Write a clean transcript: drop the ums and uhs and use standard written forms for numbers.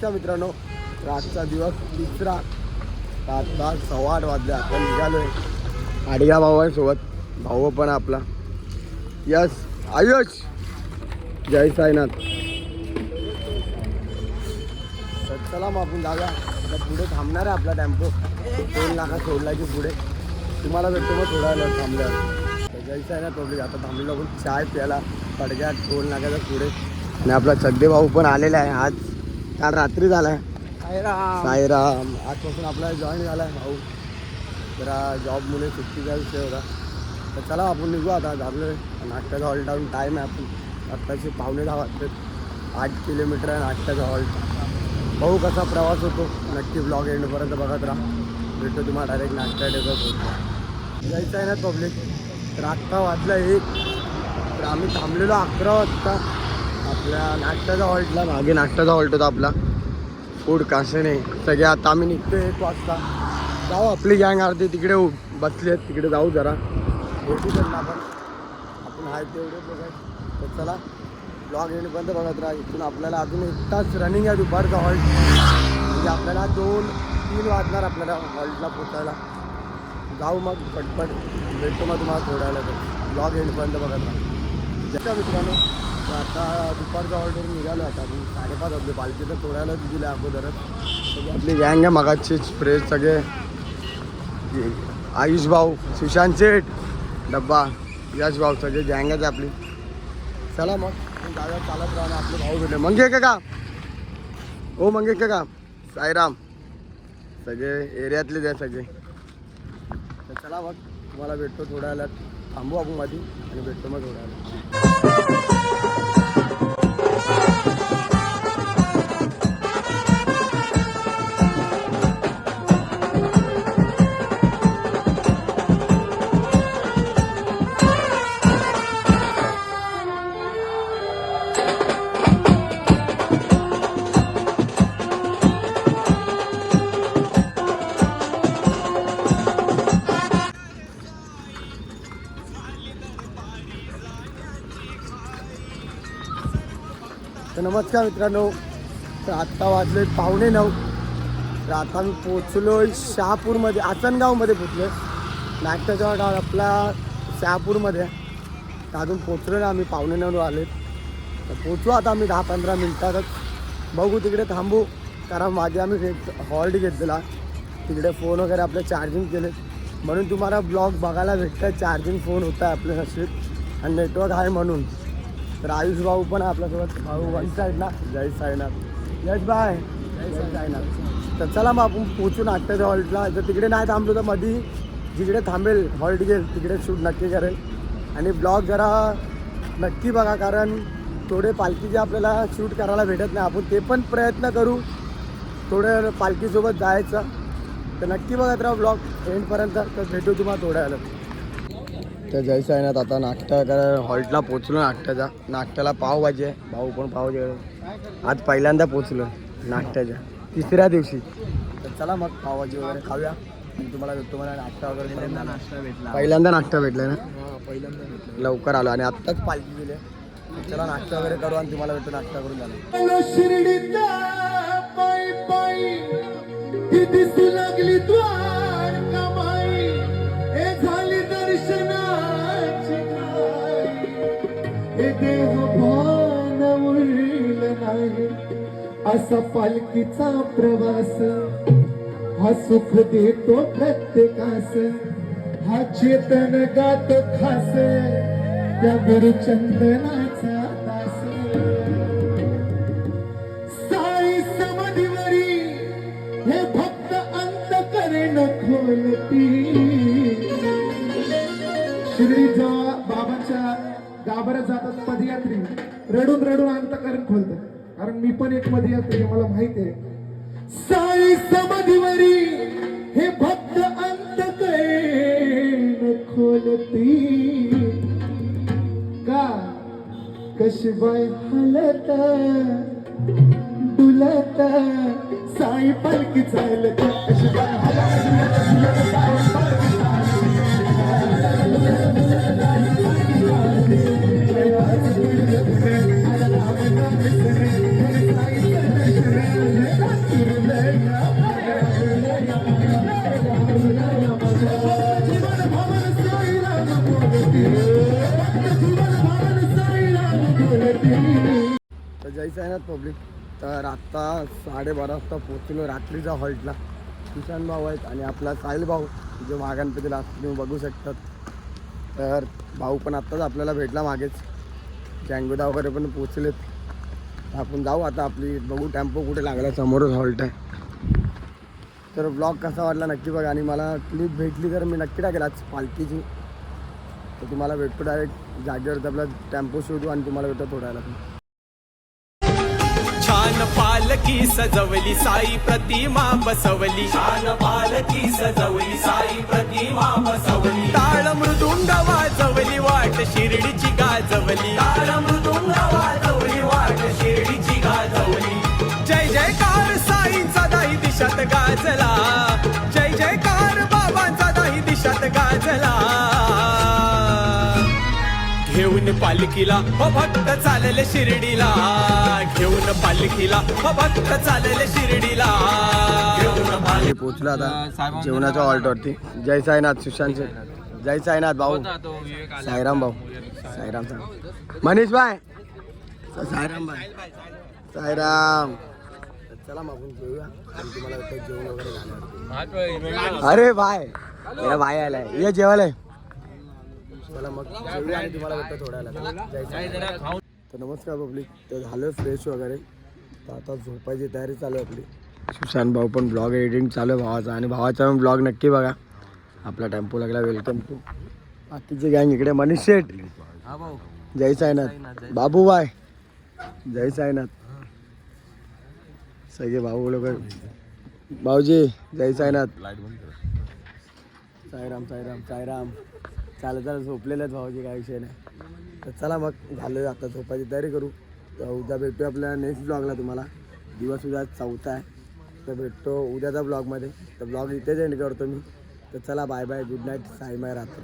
नमस्कार मित्रांनो, आजचा दिवस तिसरा, आता 8:15 वाजले. आता निघालोय आडिया भावांसोबत. भाऊ पण आपला यस आयुष, जय साईनाथ. तर चला मग आपण जाऊया. आता पुढे थांबणार आहे आपला टेम्पो. 2 लाखा सोडला की पुढे तुम्हाला भेटतो मग थोडा वेळ थांबल्यावर. जय साईनाथ पब्लिक. आता थांबलेलो आपण चाय प्यायला पडग्या 2 लाखाच्या पुढे. आणि आपला चड्डे भाऊ पण आलेला आहे. आज काल रात्री झाला आहे. साईराम आजपासून आपला जॉईन झाला आहे भाऊ. जरा जॉबमुळे सुट्टीचा विषय होता. तर चला आपण निघू आता. झालं नाश्त्याचा हॉल्ट टाऊन टाईम आहे. आपण आत्ताचे 9:15 वाजतात. 8 किलोमीटर आहे नाश्त्याचा हॉल्ट. भाऊ कसा प्रवास होतो नक्की ब्लॉग एंडपर्यंत बघत राहा. भेटतो तुम्हाला डायरेक्ट नाश्ता डेपॉट होतो. जायचं आहे ना पब्लिक. तर आत्ता वाजला 1. तर आम्ही थांबलेलो 11 वाजता आपल्या नाश्त्याचा हॉल्टला. मागे नाश्त्याचा हॉल्ट होता आपला फूड कासणे सगळे. आता आम्ही निघतो 1 वाजता. जाऊ आपली गँग अर्धी तिकडे बसली आहेत. तिकडे जाऊ जरा भेटू त्यांना आपण आहे तेवढे बघायचं. तर चला ब्लॉग एंडपर्यंत बघत राहा. इथून आपल्याला अजून 1 तास रनिंग आहे दुपारचा हॉल्ट. म्हणजे आपल्याला 2-3 वाजणार आपल्याला हॉल्टला पोचायला. जाऊ मग पटपट भेटतो मग तुम्हाला थोड्या वेळात. ब्लॉग एंडपर्यंत बघत राहा. जसा मित्रांनो आता दुपारचा ऑर्डर निघालो. आता आपण 5:30 वाजले. पालखी तर थोड्याला दिले अगोदरच. सगळी आपली गँग आहे. मगाची फ्रेश सगळे. आयुष भाऊ, सुशांत शेठ, डब्बा, यश भाऊ सगळे गँगच आहे आपली. चला मग जागा चालत राहणं. आपले भाऊ भेटले. मंगे का हो मंगे का साईराम सगळे एरियातलेच आहे सगळे. तर चला मग तुम्हाला भेटतो थोड्या वेळात. थांबू आपण मध्ये आणि भेटतो मग थोड्या वेळात. तर नमस्कार मित्रांनो. तर आत्ता वाजले 8:45. तर आता मी पोचलो आहे शहापूरमध्ये. आसनगावमध्ये पोचलो आहे. नाश्त्याचा ऑर्डर आपला शहापूरमध्ये. तर अजून पोचलो ना आम्ही 8:45 आलेत. तर पोचू आता आम्ही 10-15 मिनटातच. बघू तिकडे थांबू. कारण मागे आम्ही हॉल्ट घेतलेला. तिकडे फोन वगैरे आपले चार्जिंग केले म्हणून तुम्हाला ब्लॉग बघायला भेटतं. चार्जिंग फोन होता आहे आपल्या नशीब आणि नेटवर्क आहे म्हणून. तर आयुष भाऊ पण आपल्यासोबत. भाऊ वन साईडला. जय साईनाथ. यश बाय. जय साईनाथ. तर चला मग आपण पोचू नाश्त्याच्या हॉल्टला. जर तिकडे नाही थांबलो तर मध्ये जिकडे थांबेल हॉल्ट घेईल तिकडे शूट नक्की करेल. आणि ब्लॉग जरा नक्की बघा कारण थोडे पालखीचे आपल्याला शूट करायला भेटत नाही. आपण ते पण प्रयत्न करू थोडं पालखीसोबत जायचं. तर नक्की बघत राहा ब्लॉग एंडपर्यंत. तर भेटू तुम्हाला थोड्या वेळात. तर जय साईनाथ. आता नाश्ता करायला हॉल्टला पोचलो. नाश्त्याला पावभाजी आहे. भाऊ पण पावभाजी आज पहिल्यांदा पोचलो नाश्त्याच्या 3ऱ्या दिवशी. तर चला मग पावभाजी वगैरे खाऊया आणि तुम्हाला नाश्ता वगैरे पहिल्यांदा नाश्ता भेटला ना. पहिल्यांदा लवकर आलो आणि आत्ताच पालखी गेली. चला नाश्ता वगैरे करू आणि तुम्हाला भेटतो नाश्ता करून झाला. असा पालखीचा प्रवास हा सुख देतो प्रत्येकास. हा चेतन गात खास त्या गुरुचंदनाचा दास. साई समाधीवरी हे भक्त अंत करेन खोलती. शिर्डी जेव्हा बाबांच्या गाभाऱ्यात जातात पदयात्री रडून रडून अंतकरण खोलतात. कारण मी पण एक पदयात्री मला माहित आहे. साई समाधीवरी हे भक्त अंतकरण खोलती. का कशी बाय हलत डुलत साई पालखी चालत. कशी बाय हलत जयचं आहे ना पब्लिक. तर आत्ता 12:30 वाजता पोचलो रात्रीचा हॉल्टला. किशन भाऊ आहेत आणि आपला साहिल भाऊ जो वाघांपतीला तुम्ही बघू शकतात. तर भाऊ पण आत्ताच आपल्याला भेटला मागेच. जँगोदा वगैरे पण पोचलेत. आपण जाऊ आता आपली बघू टेम्पो कुठे लागला. समोरच हॉल्ट आहे. तर ब्लॉग कसा वाटला नक्की बघा आणि मला क्लिप भेटली तर मी नक्की टाकेल आज पालखीची. तर तुम्हाला भेटतो डायरेक्ट जागेवर आपला टेम्पो शोधू आणि तुम्हाला भेटतो थोड्या वेळात. छान पालकी सजवली साई प्रतिमा बसवली. छान पालकी सजवली साई प्रतिमा बसवली. टाळ मृदुंग वाजवली वाट शिर्डीची गाजवली. टाळ मृदुंग वाजवली वाट शिर्डीची गाजवली. जय जयकार साईंचा दाही दिशात गाजला. जय जयकार बाबांचा दाही दिशात गाजला. घेऊन पालखीला हो भक्त चालले शिर्डीला. घेऊन पालखीला हो भक्त चालले शिर्डीला. हे पोचलो आता जेवणाच्या हॉल्टवरती. जय साईनाथ सुशांत. जय साईनाथ भाऊ. साईराम भाऊ. साईराम साहेब. मनीष भाई. साईराम भाई. साईराम. चला मग आपण जेवूया आणि तुम्हाला जेवण वगैरे झालं. अरे भाई मेरा भाई आलाय. ये जेवायला. चला मग जेवूया आणि तुम्हाला भेटतो थोड्या वेळात. तर नमस्कार पब्लिक. तर झालं फ्रेश वगैरे. तर आता झोपायची तयारी चालू आहे आपली. सुशांत भाऊ पण ब्लॉग एडिटिंग चालू आहे भावाचा आणि भावाचा पण ब्लॉग नक्की बघा. आपला टेम्पो लागला. वेलकम टू बाकीचे गँग इकडे. मनीष शेठ. जय साईनाथ. बाबूबाय. जय साईनाथ. सगळे भाऊ लोक. भाऊजी जय साईनाथ. साईराम साईराम साईराम. चालत झोपलेले आहेत भाऊजी. काय विषय नाही. तर चला मग झालं आता झोपायची तयारी करू. तर उद्या भेटू आपल्या नेक्स्ट ब्लॉगला. तुम्हाला दिवस उद्या 4था आहे. तर भेटतो उद्याच्या ब्लॉगमध्ये. तर ब्लॉग इथेच एंड करतो मी. तर चला बाय बाय. Good night. साई माय रात्र.